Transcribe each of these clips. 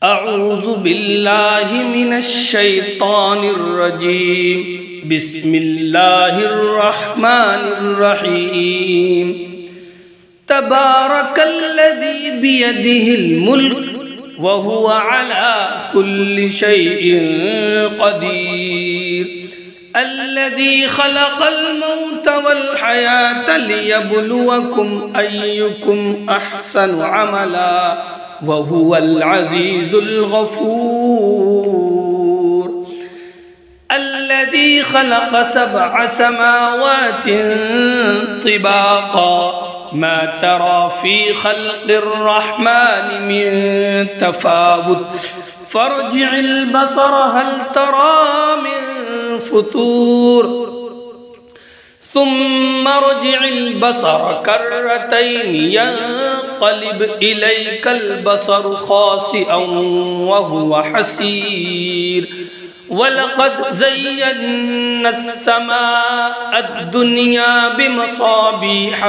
أعوذ بالله من الشيطان الرجيم بسم الله الرحمن الرحيم تبارك الذي بيده الملك وهو على كل شيء قدير الذي خلق الموت والحياة ليبلوكم أيكم أحسن عملا وهو العزيز الغفور الذي خلق 7 سماوات طباقا ما ترى في خلق الرحمن من تفاوت فارجع البصر هل ترى من فطور ثم ارجع البصر كرتين ينقلب إليك البصر خاسئا وهو حسير ولقد زينا السماء الدنيا بمصابيح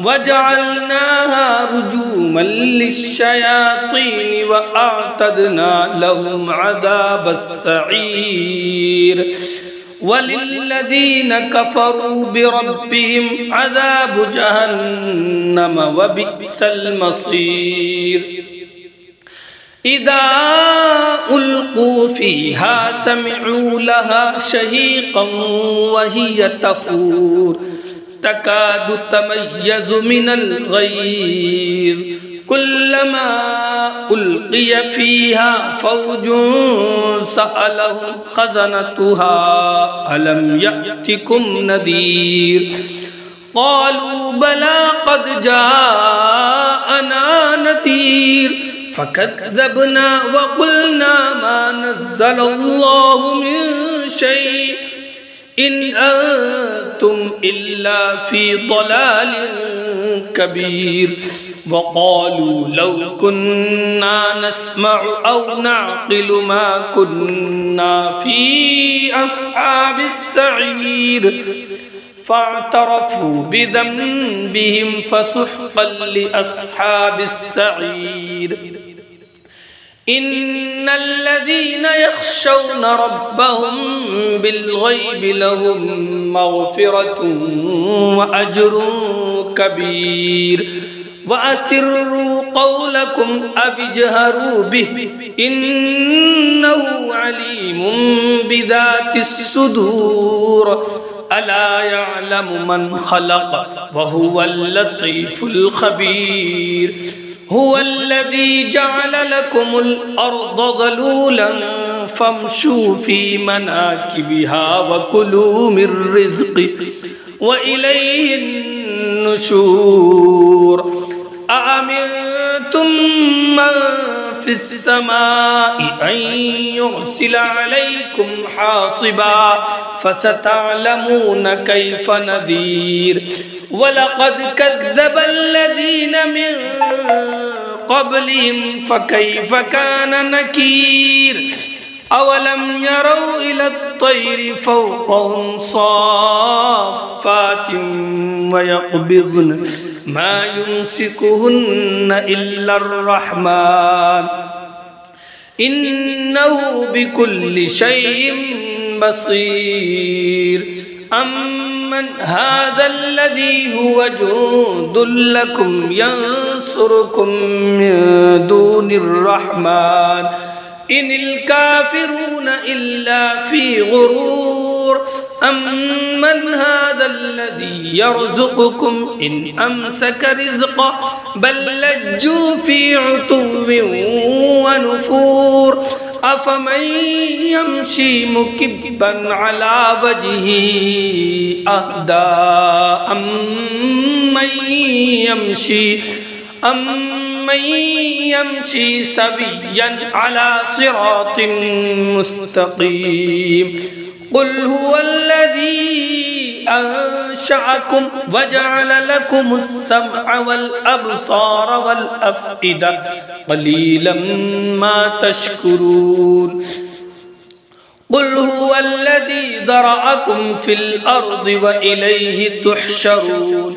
وجعلناها رجوما للشياطين وأعتدنا لهم عذاب السعير وللذين كفروا بربهم عذاب جهنم وبئس المصير إذا ألقوا فيها سمعوا لها شهيقا وهي تفور تكاد تميز من الغيظ كلما ألقي فيها فوج سألهم خزنتها ألم يأتكم نذير قالوا بلى قد جاءنا نذير فكذبنا وقلنا ما نزل الله من شيء إن أنتم إلا في ضلال كبير وقالوا لو كنا نسمع أو نعقل ما كنا في أصحاب السعير فاعترفوا بذنبهم فسحقا لأصحاب السعير إن الذين يخشون ربهم بالغيب لهم مغفرة وأجر كبير وأسروا قولكم أو اجهروا به إنه عليم بذات الصدور ألا يعلم من خلق وهو اللطيف الخبير هو الذي جعل لكم الأرض ذلولا فامشوا في مناكبها وكلوا من رزقه وإليه النشور أأمنتم من في السماء أن يرسل عليكم حاصبا فستعلمون كيف نذير ولقد كذب الذين من قبلهم فكيف كان نكير أولم يروا إلى الطير فوقهم صافات ويقبضن ما يمسكهن إلا الرحمن إنه بكل شيء بصير أمن هذا الذي هو جند لكم ينصركم من دون الرحمن إن الكافرون إلا في غرور أمن هذا الذي يرزقكم إن أمسك رزقه بل لجوا في عتو ونفور أفمن يمشي مكبا على وجهه أهدى أمن يمشي سويا على صراط مستقيم قل هو الذي أنشأكم وجعل لكم السمع والأبصار والأفئدة قليلا ما تشكرون قل هو الذي ذرأكم في الأرض وإليه تحشرون